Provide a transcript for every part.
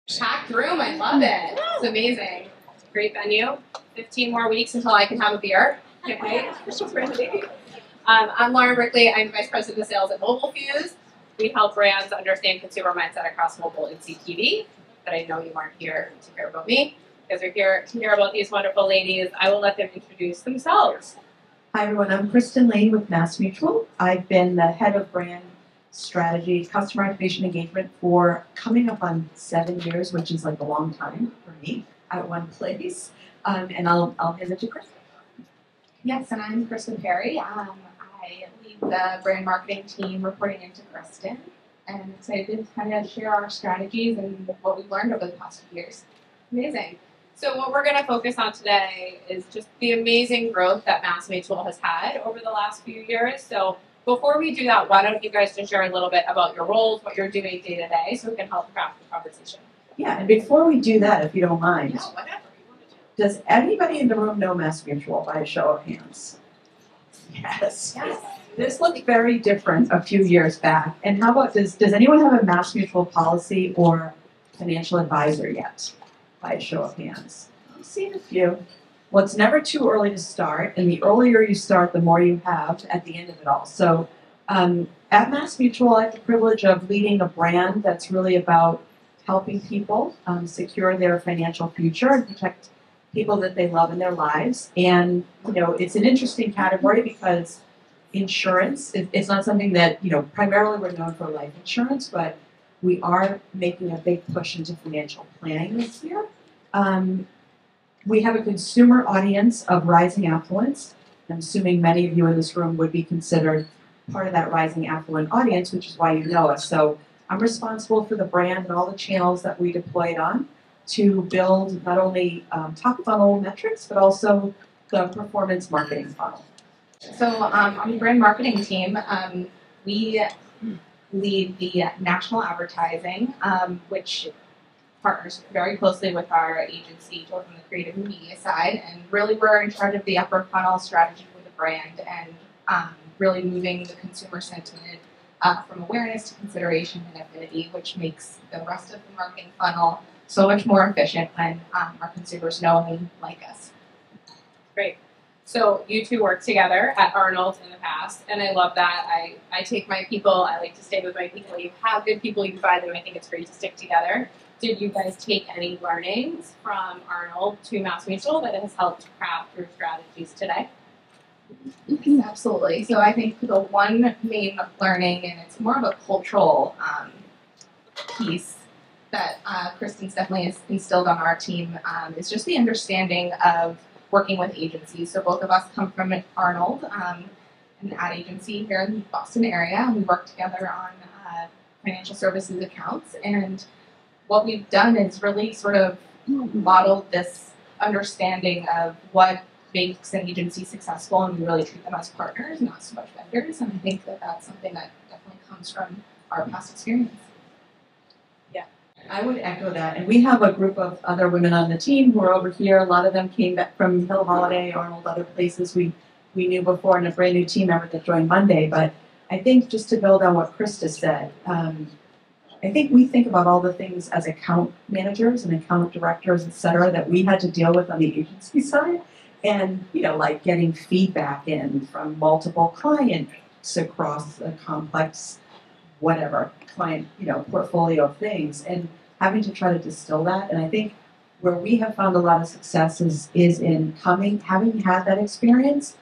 Packed room, I love it. It's amazing. Great venue. 15 more weeks until I can have a beer. Can't wait. I'm Lauren Brickley. I'm Vice President of Sales at MobileFuse. We help brands understand consumer mindset across mobile and CTV, but I know you aren't here to hear about me, because we're here to hear about these wonderful ladies. I will let them introduce themselves. Hi everyone, I'm Kristin with MassMutual. I've been the head of brand strategy, customer activation engagement for coming up on 7 years, which is like a long time for me at one place. And I'll hand it to Christa. Yes, and I'm Kristin Perry. I lead the brand marketing team reporting into Kristin, and I'm excited to kind of share our strategies and what we've learned over the past few years. Amazing. So what we're going to focus on today is just the amazing growth that MassMutual has had over the last few years. So before we do that, why don't you guys just share a little bit about your roles, what you're doing day to day, so we can help craft the conversation. Yeah, and before we do that, if you don't mind, Yeah, whatever you want to do. Does anybody in the room know MassMutual by a show of hands? Yes. Yes. This looked very different a few years back. And how about does anyone have a MassMutual policy or financial advisor yet? By a show of hands. I've seen a few. Well, it's never too early to start, and the earlier you start, the more you have at the end of it all. So at MassMutual, I have the privilege of leading a brand that's really about helping people secure their financial future and protect people that they love in their lives. And, you know, it's an interesting category because insurance, it's not something that, you know, primarily we're known for life insurance, but we are making a big push into financial planning this year. We have a consumer audience of rising affluence. I'm assuming many of you in this room would be considered part of that rising affluent audience, which is why you know us. So I'm responsible for the brand and all the channels that we deploy it on to build not only top funnel metrics, but also the performance marketing funnel. So on the brand marketing team, we lead the national advertising, which partners very closely with our agency, both on the creative and media side, and really we're in charge of the upper funnel strategy for the brand and really moving the consumer sentiment from awareness to consideration and affinity, which makes the rest of the marketing funnel so much more efficient when our consumers know and like us. Great. So you two worked together at Arnold in the past, and I love that. I take my people, I like to stay with my people. You have good people, you find them. I think it's great to stick together. Did you guys take any learnings from Arnold to MassMutual that has helped craft your strategies today? Absolutely. So I think the one main learning, and it's more of a cultural piece that Kristin's definitely has instilled on our team, is just the understanding of working with agencies. So both of us come from Arnold, an ad agency here in the Boston area, and we work together on financial services accounts. And what we've done is really sort of modeled this understanding of what makes an agency successful, and we really treat them as partners, not so much vendors. And I think that that's something that definitely comes from our past experience. Yeah, I would echo that. And we have a group of other women on the team who are over here. A lot of them came back from Hill Holiday, Arnold, other places we knew before, and a brand new team member that joined Monday. But I think just to build on what Christa said, I think we think about all the things as account managers and account directors, et cetera, that we had to deal with on the agency side. And, you know, like getting feedback in from multiple clients across a complex, whatever, client, you know, portfolio of things, and having to try to distill that. And I think where we have found a lot of success is in having had that experience,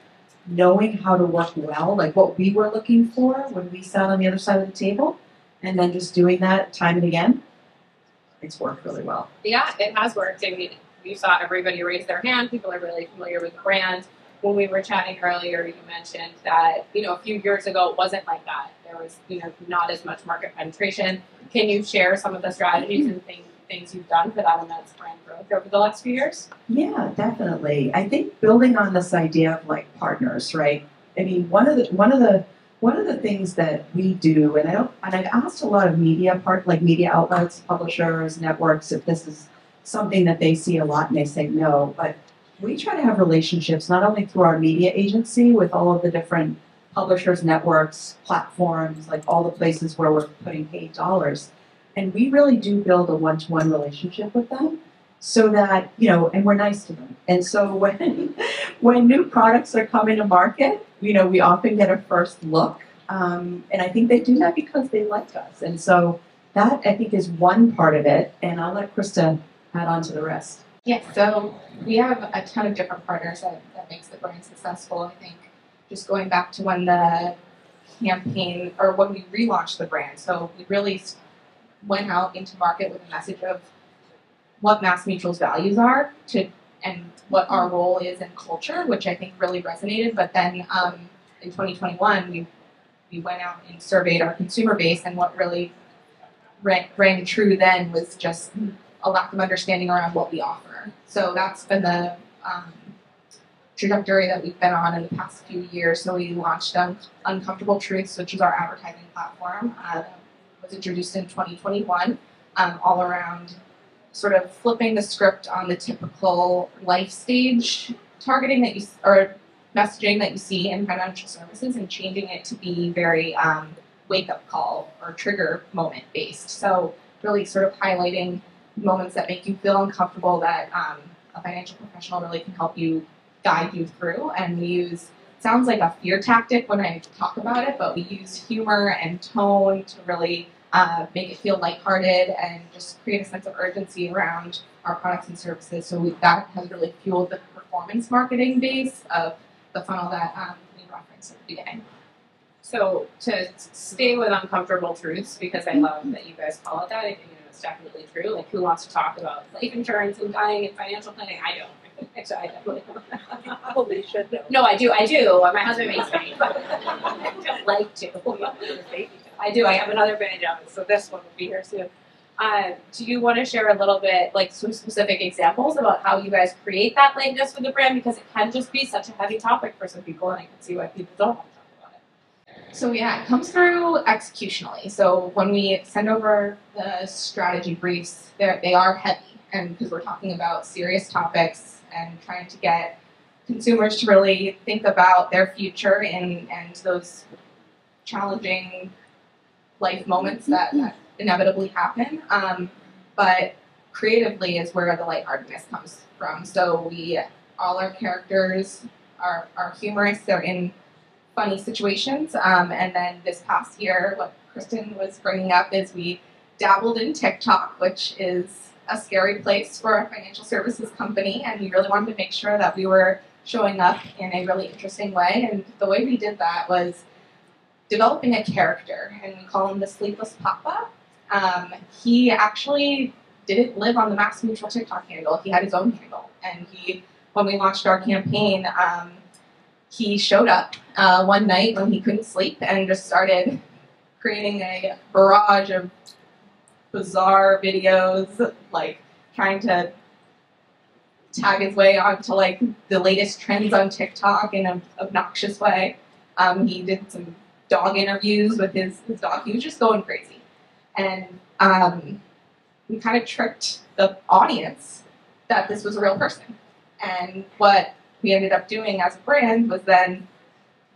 knowing how to work well, like what we were looking for when we sat on the other side of the table, and then just doing that time and again. It's worked really well. Yeah, it has worked. I mean, you saw everybody raise their hand. People are really familiar with the brand. When we were chatting earlier, you mentioned that, you know, a few years ago it wasn't like that. There was, you know, not as much market penetration. Can you share some of the strategies and things you've done for that immense brand growth over the last few years? Yeah, definitely. I think building on this idea of like partners, right? I mean, one of the things that we do, and I've asked a lot of media outlets, publishers, networks, if this is something that they see a lot, and they say no, but we try to have relationships not only through our media agency with all of the different publishers, networks, platforms, like all the places where we're putting paid dollars, And we really do build a one-to-one relationship with them so that, and we're nice to them. And so when new products are coming to market, we often get a first look. And I think they do that because they like us. And so that, I think, is one part of it. And I'll let Christa add on to the rest. Yes, so we have a ton of different partners that makes the brand successful. I think just going back to when the campaign, or when we relaunched the brand, so we really went out into market with a message of what MassMutual's values are and what our role is in culture, which I think really resonated. But then in 2021, we went out and surveyed our consumer base, and what really rang true then was just a lack of understanding around what we offer. So that's been the trajectory that we've been on in the past few years. So we launched Uncomfortable Truths, which is our advertising platform. That was introduced in 2021, all around sort of flipping the script on the typical life stage targeting that or messaging that you see in financial services, and changing it to be very wake-up call or trigger moment based. So really sort of highlighting moments that make you feel uncomfortable that a financial professional really can help you guide you through. And we use, sounds like a fear tactic when I talk about it, but we use humor and tone to really make it feel lighthearted and just create a sense of urgency around our products and services. So that has really fueled the performance marketing base of the funnel that we referenced at the beginning. So to stay with uncomfortable truths, because I love that you guys call it that, I think it's definitely true. Like, who wants to talk about life insurance and dying and financial planning? I don't. Actually, I definitely don't. Probably should know. No, I do. My husband makes me, but I don't like to. I do. I have another band job, so this one will be here soon. Do you want to share a little bit, like some specific examples about how you guys create that lightness with the brand? Because it can just be such a heavy topic for some people, and I can see why people don't want to talk about it. So yeah, it comes through executionally. So when we send over the strategy briefs, they are heavy, and because we're talking about serious topics and trying to get consumers to really think about their future and those challenging life moments that inevitably happen. But creatively is where the lightheartedness comes from. So all our characters are humorous. They're in funny situations. And then this past year, what Kristin was bringing up is we dabbled in TikTok, which is a scary place for a financial services company. And we really wanted to make sure that we were showing up in a really interesting way. And the way we did that was developing a character, and we call him the Sleepless Papa. He actually didn't live on the MassMutual TikTok handle. He had his own handle. And when we launched our campaign, he showed up one night when he couldn't sleep and just started creating a barrage of bizarre videos, like trying to tag his way onto like the latest trends on TikTok in an obnoxious way. He did some dog interviews with his dog. He was just going crazy. And we kind of tricked the audience that this was a real person. And what we ended up doing as a brand was then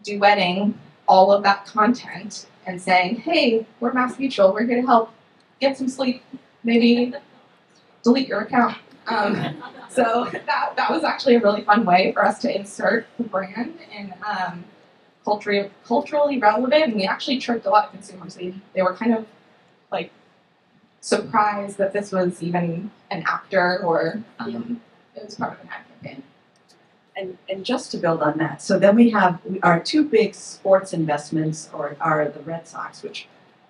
duetting all of that content and saying, hey, we're MassMutual, we're here to help. Get some sleep, maybe delete your account. So that was actually a really fun way for us to insert the brand in culturally relevant, and we actually tricked a lot of consumers. They were kind of like surprised that this was even an actor or it was part of an ad campaign. And just to build on that, so then we have our two big sports investments are the Red Sox, which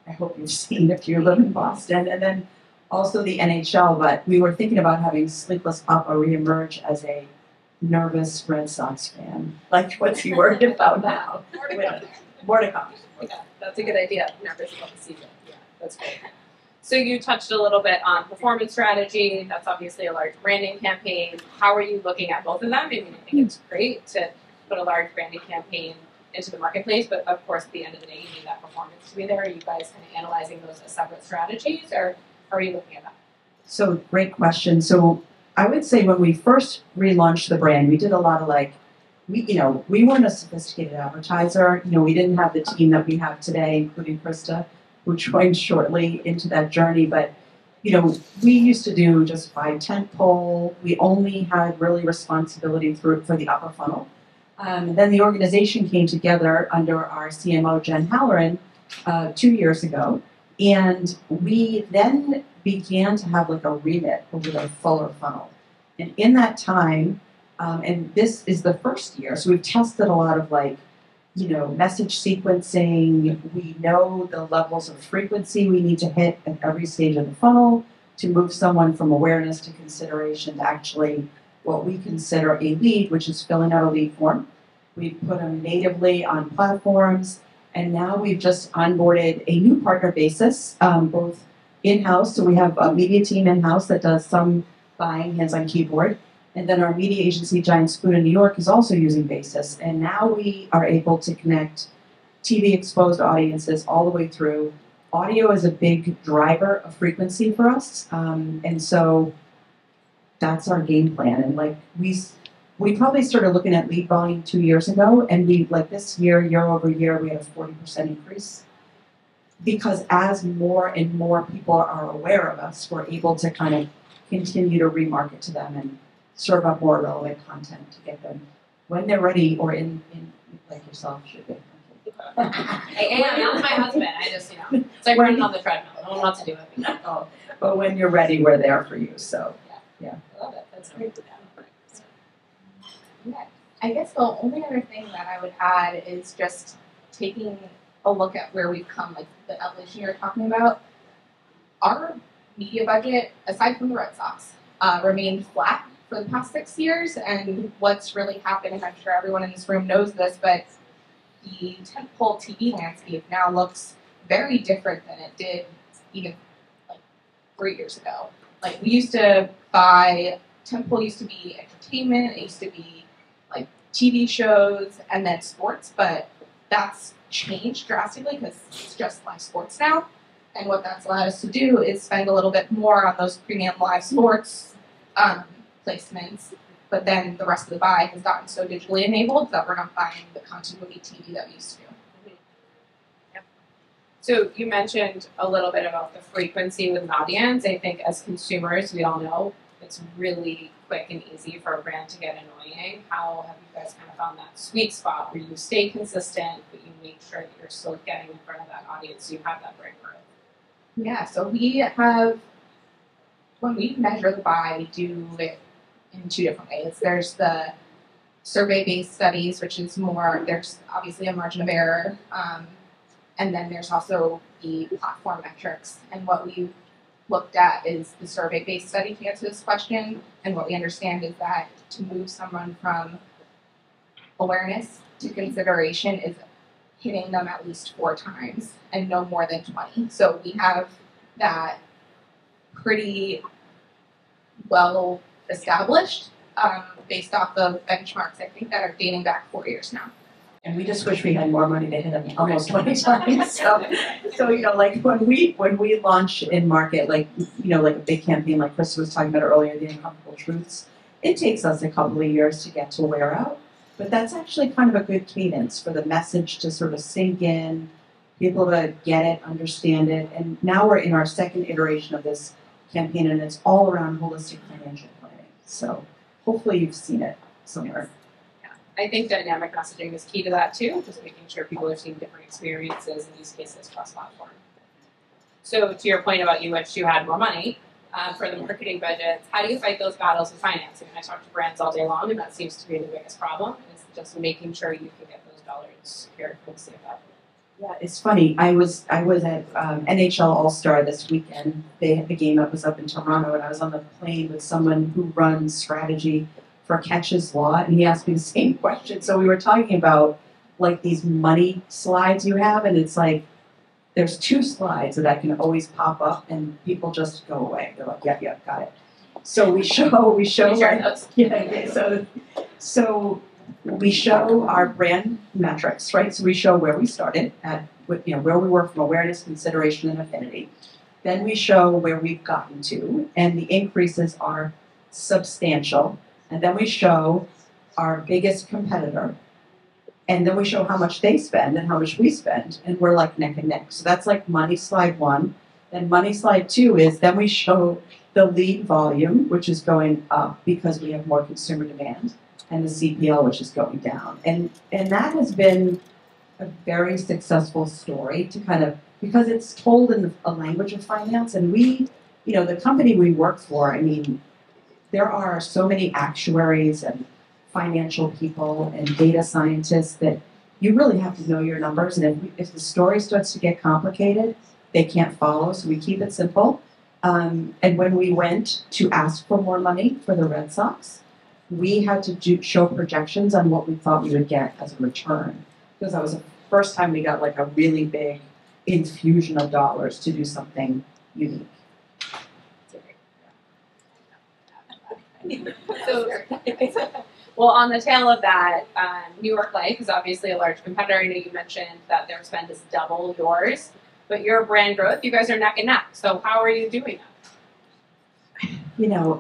I hope you've seen if you live in Boston, and then also the NHL, but we were thinking about having Sleepless Papa reemerge as a nervous Red Sox fan. Like, what's he worried about now? More to come. Yeah, that's a good idea. Nervous about the season. Yeah, that's great. So you touched a little bit on performance strategy. That's obviously a large branding campaign. How are you looking at both of them? I mean, I think it's great to put a large branding campaign into the marketplace, but of course, at the end of the day, you need that performance to be there. Are you guys kind of analyzing those as separate strategies, or how are you looking at that? So, great question. So, I would say when we first relaunched the brand, we did a lot of we weren't a sophisticated advertiser. We didn't have the team that we have today, including Christa. who joined shortly into that journey. But, you know, we used to do just by tentpole. We only had really responsibility for the upper funnel. Then the organization came together under our CMO, Jen Halloran, 2 years ago. And we then began to have like a remit over the fuller funnel. And in that time, and this is the first year, so we've tested a lot of like, you know, message sequencing. We know the levels of frequency we need to hit at every stage of the funnel to move someone from awareness to consideration to actually what we consider a lead, which is filling out a lead form. We've put them natively on platforms, and now we've just onboarded a new partner basis, both in-house, so we have a media team in-house that does some buying hands-on keyboard, and then our media agency, Giant Spoon in New York, is also using Basis. And now we are able to connect TV exposed audiences all the way through. Audio is a big driver of frequency for us. And so that's our game plan. And like we probably started looking at lead volume 2 years ago, and we like this year over year, we had a 40% increase. Because as more and more people are aware of us, we're able to kind of continue to remarket to them and serve up more relevant content to get them when they're ready or in like yourself should be. I am. That's my husband. I just, you know, it's like running on the treadmill. No one wants to do it. Oh, but when you're ready, we're there for you. So, yeah. I love it. That's great to know. Yeah. I guess the only other thing that I would add is just taking a look at where we've come, like the evolution you're talking about. Our media budget, aside from the Red Sox, remained flat for the past 6 years, and what's really happened, and I'm sure everyone in this room knows this, but the tentpole TV landscape now looks very different than it did even like 3 years ago. Like we used to buy, tentpole used to be entertainment, it used to be like TV shows and then sports, but that's changed drastically because it's just live sports now. And what that's allowed us to do is spend a little bit more on those premium live sports placements, but then the rest of the buy has gotten so digitally enabled that we're not buying the continuity TV that we used to do. Yep. So you mentioned a little bit about the frequency with an audience. I think as consumers, we all know it's really quick and easy for a brand to get annoying. How have you guys kind of found that sweet spot where you stay consistent, but you make sure that you're still getting in front of that audience so you have that breakthrough? Yeah, so we have, when we measure the buy, we do it in 2 different ways. There's the survey-based studies, which is more, there's obviously a margin of error, and then there's also the platform metrics. And what we've looked at is the survey-based study to answer this question, and what we understand is that to move someone from awareness to consideration is hitting them at least 4 times and no more than 20. So we have that pretty well established based off of benchmarks, I think, that are dating back 4 years now. And we just wish we had more money to hit them almost 20 times. So you know, like when we launch in market, like you know, like a big campaign like Christa was talking about earlier, the Uncomfortable Truths, it takes us a couple of years to get to wear out. But that's actually kind of a good cadence for the message to sort of sink in, people to get it, understand it. And now we're in our second iteration of this campaign, and it's all around holistic financial planning. So hopefully you've seen it somewhere. Yeah. I think dynamic messaging is key to that too, just making sure people are seeing different experiences and use cases cross-platform. So to your point about you wish you had more money for the marketing budgets, how do you fight those battles with financing? I talk to brands all day long, and that seems to be the biggest problem, is just making sure you can get those dollars secured for the CFO. Yeah, it's funny. I was at NHL All-Star this weekend. They had the game that was up in Toronto, and I was on the plane with someone who runs strategy for Catch's Law, and he asked me the same question. So we were talking about like these money slides you have, and it's like there's 2 slides that can always pop up, and people just go away. They're like, yeah, got it. So we show so we show our brand metrics, right? So we show where we started at, you know, where we were from awareness, consideration, and affinity. Then we show where we've gotten to, and the increases are substantial. And then we show our biggest competitor, And then we show how much they spend and how much we spend, and we're like neck and neck. So that's like money slide 1. Then money slide 2 is then we show the lead volume, which is going up because we have more consumer demand, and the CPL, which is going down. And that has been a very successful story to kind of, because it's told in a language of finance, and we, the company we work for, I mean, there are so many actuaries and financial people and data scientists that you really have to know your numbers, and if the story starts to get complicated, they can't follow, so we keep it simple. And when we went to ask for more money for the Red Sox, we had to show projections on what we thought we would get as a return, because that was the first time we got like a really big infusion of dollars to do something unique. So, well, on the tail of that, New York Life is obviously a large competitor. I know you mentioned that their spend is double yours, but your brand growth, you guys are neck and neck. So how are you doing that?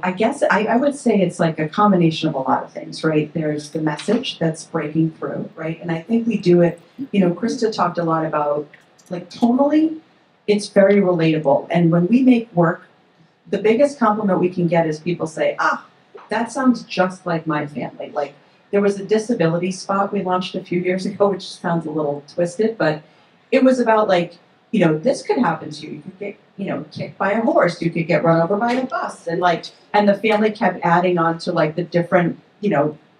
I guess I would say it's like a combination of a lot of things, right? There's the message that's breaking through, right? And I think we do it, Christa talked a lot about, like, tonally, it's very relatable. And when we make work, the biggest compliment we can get is people say, that sounds just like my family. Like, there was a disability spot we launched a few years ago, which sounds a little twisted, but it was about, like, this could happen to you. You could get, kicked by a horse. You could get run over by a bus. And the family kept adding on to, like, the different,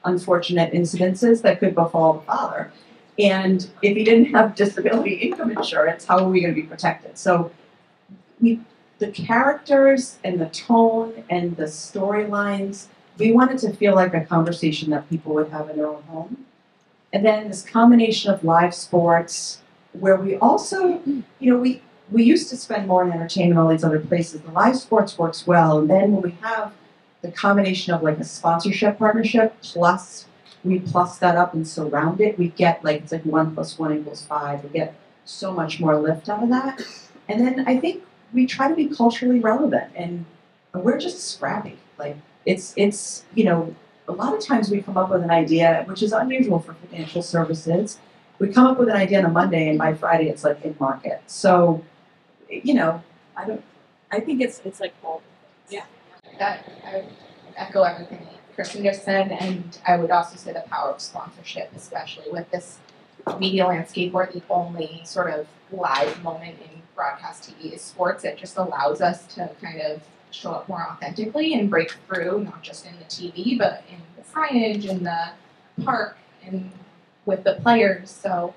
unfortunate incidences that could befall the father. And if he didn't have disability income insurance, how are we going to be protected? So the characters and the tone and the storylines, we wanted to feel like a conversation that people would have in their own home. And then this combination of live sports, where we also, we used to spend more on entertainment and all these other places. The live sports works well. And then when we have the combination of like a sponsorship partnership, plus we plus that up and surround it, we get it's like 1 + 1 = 5. We get so much more lift out of that. And then I think we try to be culturally relevant, and we're just scrappy. Like, it's a lot of times we come up with an idea, which is unusual for financial services. We come up with an idea on a Monday, and by Friday it's like in market. So, I think it's like both. Yeah. I would echo everything Kristin just said, and I would also say the power of sponsorship, especially with this media landscape where the only sort of live moment in broadcast TV is sports. It just allows us to kind of show up more authentically and break through, not just in the TV, but in the signage, in the park, and with the players. So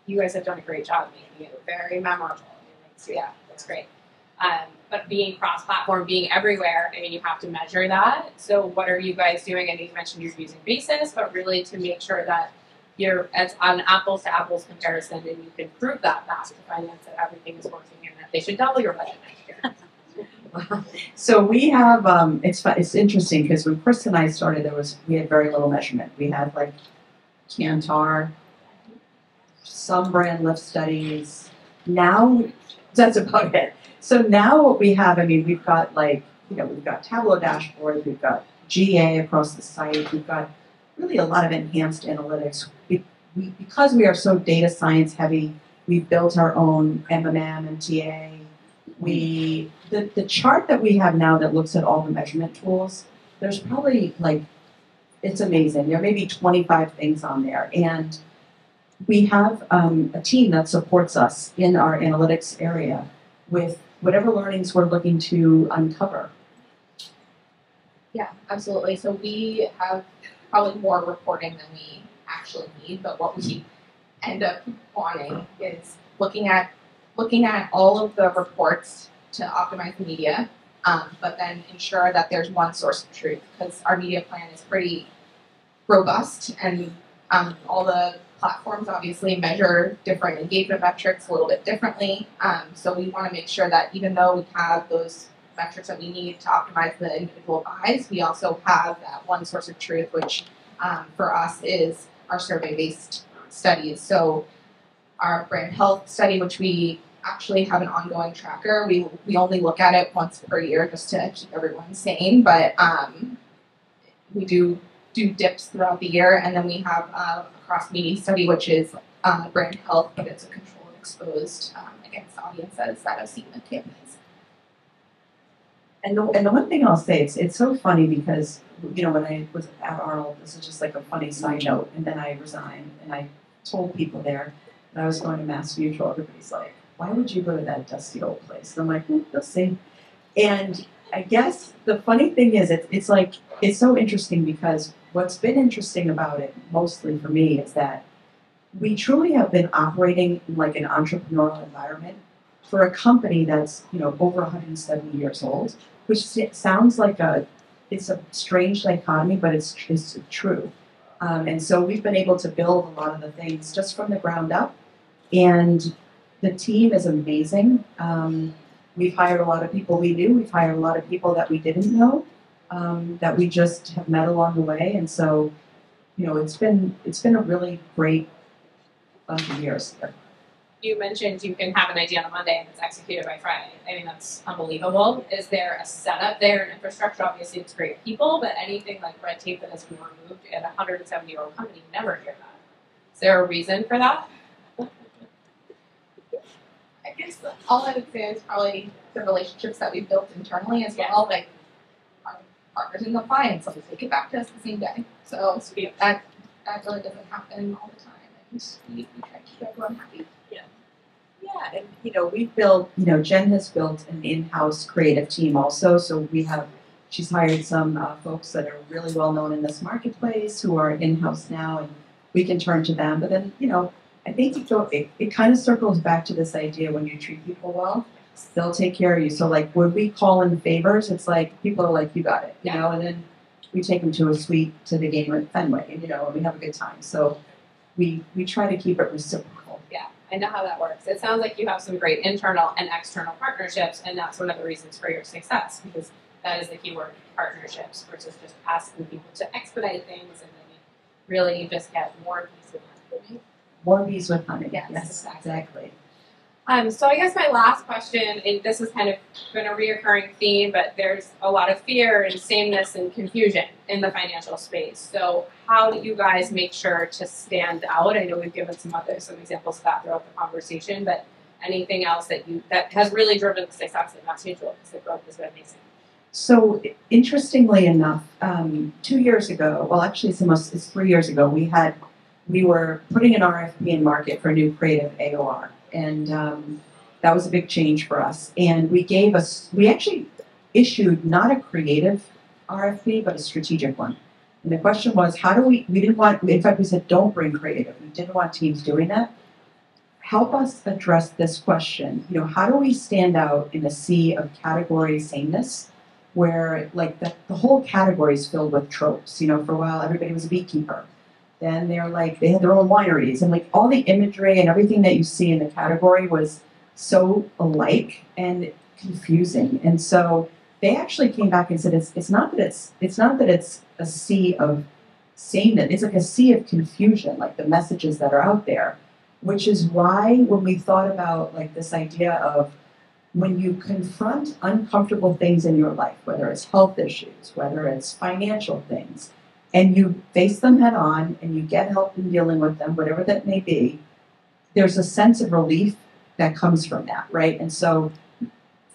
You guys have done a great job making it very memorable. So yeah, that's great. But being cross-platform, being everywhere, I mean, you have to measure that. So what are you guys doing? I know you mentioned you're using basis, but really to make sure that you're on an apples-to-apples comparison, and you can prove that back to finance that everything is working and that they should double your budget next year. So we have, it's interesting because when Chris and I started, we had very little measurement. We had like Kantar, some brand lift studies. Now, that's about it. So now what we have, we've got we've got Tableau dashboards, we've got GA across the site, we've got really a lot of enhanced analytics. Because we are so data science heavy, we built our own MMM and TA. The chart that we have now that looks at all the measurement tools, there's probably it's amazing. There may be 25 things on there. And we have a team that supports us in our analytics area with whatever learnings we're looking to uncover. yeah, absolutely. So we have probably more reporting than we actually need, but what we end up wanting is looking at all of the reports to optimize the media, but then ensure that there's one source of truth, because our media plan is pretty robust, and all the platforms obviously measure different engagement metrics a little bit differently. So we want to make sure that even though we have those metrics that we need to optimize the individual buys, we also have that one source of truth, which for us is our survey-based studies. So our brand health study, which we actually have an ongoing tracker, we only look at it once per year just to keep everyone sane, but we do do dips throughout the year, and then we have a cross-media study, which is brand health, but it's a controlled, exposed against audiences that have seen the campaigns. And the one thing I'll say, it's so funny because, you know, when I was at Arnold, this is just like a funny side note, and then I resigned, and I told people there that I was going to MassMutual. Everybody's like, why would you go to that dusty old place? And I'm like, they'll see. And I guess the funny thing is, it's like, it's so interesting because what's been interesting about it, mostly for me, is that we truly have been operating in like an entrepreneurial environment for a company that's, you know, over 170 years old, which sounds like it's a strange dichotomy, but it's true. And so we've been able to build a lot of the things just from the ground up, and the team is amazing. We've hired a lot of people we knew. We've hired a lot of people that we didn't know, that we just have met along the way. And so, you know, it's been a really great bunch of years here. You mentioned you can have an idea on a Monday and it's executed by Friday. I mean, that's unbelievable. Is there a setup there, an infrastructure? Obviously, it's great people, but anything like red tape that has been removed at a 170-year-old company, you never hear that. Is there a reason for that? I guess all I would say is probably the relationships that we've built internally as well. Like our partners in the clients, so they get back to us the same day. So that really doesn't happen all the time. And we try to keep everyone happy. Yeah, and you know, we've built, you know, Jen has built an in-house creative team also. So she's hired some folks that are really well known in this marketplace who are in-house now, and we can turn to them. But then, you know, I think it kind of circles back to this idea: when you treat people well, they'll take care of you. So like when we call in favors, it's like people are like, you got it, you know, and then we take them to a suite to the game at Fenway, and you know, and we have a good time. So we try to keep it reciprocal. Yeah, I know how that works. It sounds like you have some great internal and external partnerships, and that's one of the reasons for your success, because that is the key word, partnerships, versus just asking people to expedite things, and then you really just get more bees with honey. More bees with honey. Yes, exactly. So I guess my last question, and this has kind of been a reoccurring theme, but there's a lot of fear and sameness and confusion in the financial space. So how do you guys make sure to stand out? I know we've given some examples of that throughout the conversation, but anything else that has really driven the success of MassMutual, because the growth has been amazing? So interestingly enough, 2 years ago, well actually it's 3 years ago, we were putting an RFP in market for new creative AOR. And that was a big change for us. And we actually issued not a creative RFP, but a strategic one. And the question was, in fact, we said, don't bring creative. We didn't want teams doing that. Help us address this question. You know, how do we stand out in a sea of category sameness, where like the whole category is filled with tropes? You know, for a while, everybody was a beekeeper. Then they had their own wineries, and like all the imagery and everything that you see in the category was so alike and confusing. And so they actually came back and said it's not that it's a sea of sameness, it's like a sea of confusion, like the messages that are out there. Which is why when we thought about like this idea of when you confront uncomfortable things in your life, whether it's health issues, whether it's financial things, and you face them head on and you get help in dealing with them, whatever that may be, there's a sense of relief that comes from that, right? And so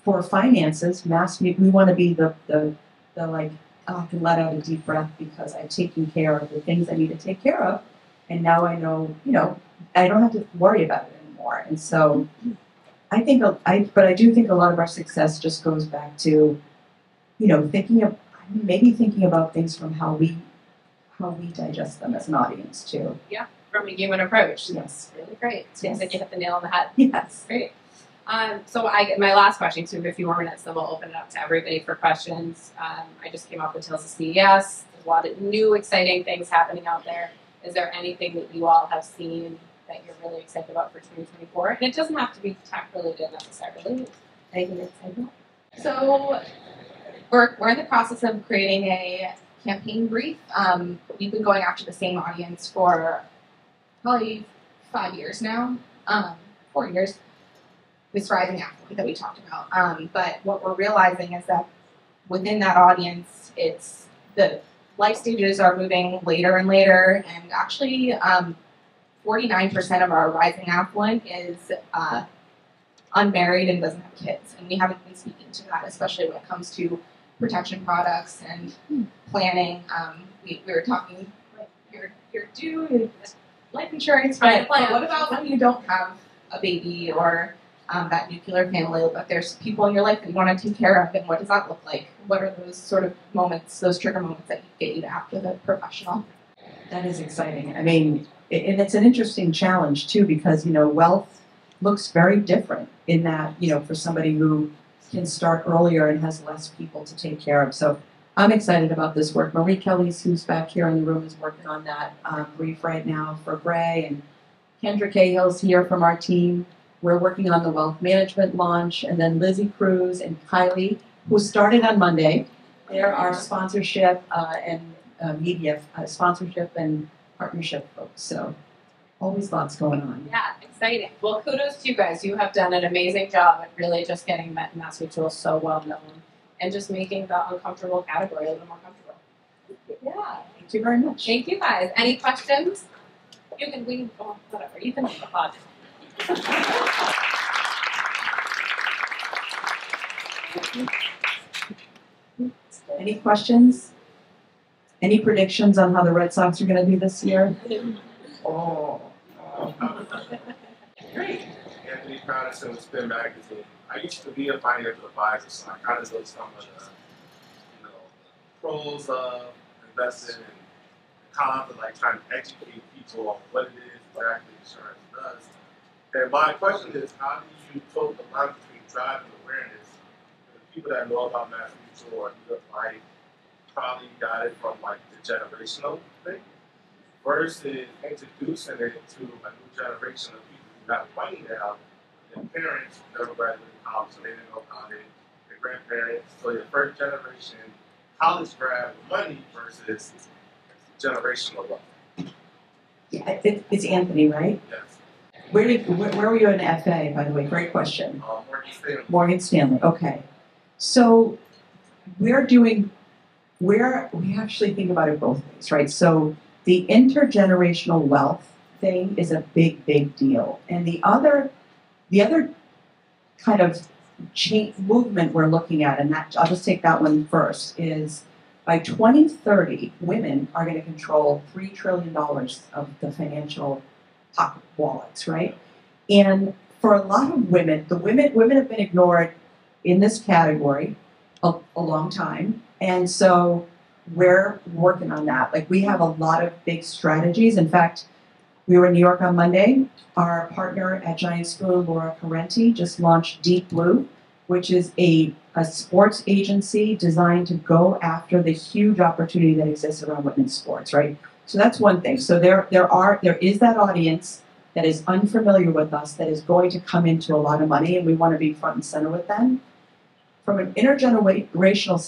for finances, we want to be the like, oh, I can let out a deep breath because I've taken care of the things I need to take care of. And now I know, you know, I don't have to worry about it anymore. And so I do think a lot of our success just goes back to, you know, thinking about things from how we digest them as an audience too. Yeah, from a human approach. Yes. Really great. Seems like you hit the nail on the head. Yes. Great. So my last question, so we have a few more minutes, then we'll open it up to everybody for questions. I just came off the tails of CES. There's a lot of new, exciting things happening out there. Is there anything that you all have seen that you're really excited about for 2024? And it doesn't have to be tech related necessarily. Anything you're excited about? So we're in the process of creating a campaign brief. We've been going after the same audience for probably 5 years now, 4 years. This rising athlete that we talked about. But what we're realizing is that within that audience, it's the life stages are moving later and later, and actually 49% of our rising affluent is unmarried and doesn't have kids. And we haven't been speaking to that, especially when it comes to protection products and planning. We were talking, like, you're due life insurance, but what about when you don't have a baby or that nuclear family, but there's people in your life that you want to take care of, and what does that look like? What are those sort of moments, those trigger moments that you get you after the professional? That is exciting. I mean, and it's an interesting challenge too, because, wealth looks very different in that, for somebody who can start earlier and has less people to take care of. So I'm excited about this work. Marie Kelly's, who's back here in the room, is working on that brief right now for Gray, and Kendra Cahill's here from our team. We're working on the wealth management launch, and then Lizzie Cruz and Kylie, who started on Monday. They're our sponsorship and media sponsorship and partnership folks. So always lots going on. Yeah, exciting. Well, kudos to you guys. You have done an amazing job at really just getting MassMutual so well known and just making the uncomfortable category a little more comfortable. Yeah, thank you very much. Thank you guys. Any questions? You can whatever. You can applaud. Any questions? Any predictions on how the Red Sox are going to do this year? Oh. Great. Anthony Patterson with Spin Magazine. I used to be a financial advisor, so I kind of know some of the, pros of investing and cons of like trying to educate people on what it is exactly insurance does. And my question is, how do you tote the line between driving awareness? The people that know about MassMutual or New York Life probably got it from like the generational thing, versus introducing it to a new generation of people who have money now. Their parents never graduated college, so they didn't know about it. Their grandparents, so your first generation college grad with money versus generational wealth. Yeah, it's Anthony, right? Yes. Where were you in FA, by the way? Great question. Morgan Stanley. Morgan Stanley. Okay. So we actually think about it both ways, right? So the intergenerational wealth thing is a big, big deal. And the other kind of movement we're looking at, and that I'll just take that one first, is by 2030, women are going to control $3 trillion of the financial pocket wallets, right? And for a lot of women, women have been ignored in this category a long time. And so we're working on that. Like, we have a lot of big strategies. In fact, we were in New York on Monday. Our partner at Giant Spoon, Laura Parenti, just launched Deep Blue, which is a sports agency designed to go after the huge opportunity that exists around women's sports, right? So that's one thing. So there is that audience that is unfamiliar with us that is going to come into a lot of money, and we want to be front and center with them. From an intergenerational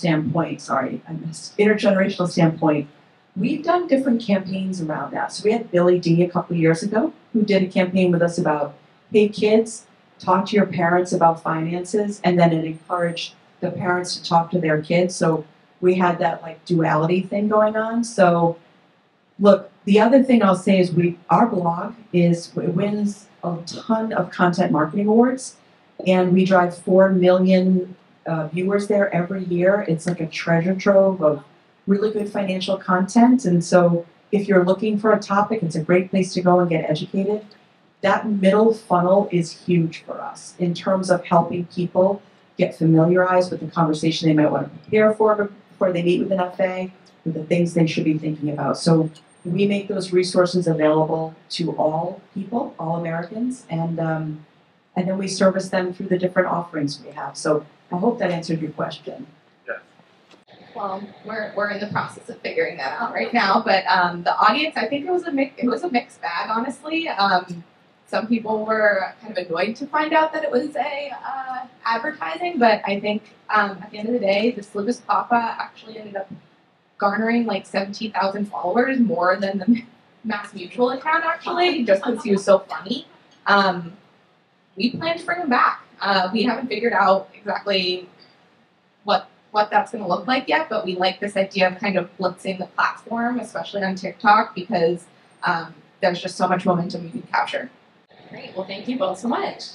standpoint, we've done different campaigns around that. So we had Billy D a couple of years ago who did a campaign with us about, hey kids, talk to your parents about finances, and then it encouraged the parents to talk to their kids. So we had that like duality thing going on. So look, the other thing I'll say is our blog wins a ton of content marketing awards, and we drive 4 million viewers there every year. It's like a treasure trove of really good financial content. And so if you're looking for a topic, it's a great place to go and get educated. That middle funnel is huge for us in terms of helping people get familiarized with the conversation they might want to prepare for before they meet with an FA, with the things they should be thinking about. So we make those resources available to all people, all Americans, and then we service them through the different offerings we have. So I hope that answered your question. Yes. Well, we're in the process of figuring that out right now, but the audience, I think it was a mixed bag, honestly. Some people were kind of annoyed to find out that it was advertising, but I think at the end of the day, the Slimmest Papa actually ended up garnering like 17,000 followers, more than the MassMutual account actually, just because he was so funny. We plan to bring him back. We haven't figured out exactly what what that's going to look like yet, but we like this idea of kind of blitzing the platform, especially on TikTok, because there's just so much momentum we can capture. Great. Well, thank you both so much.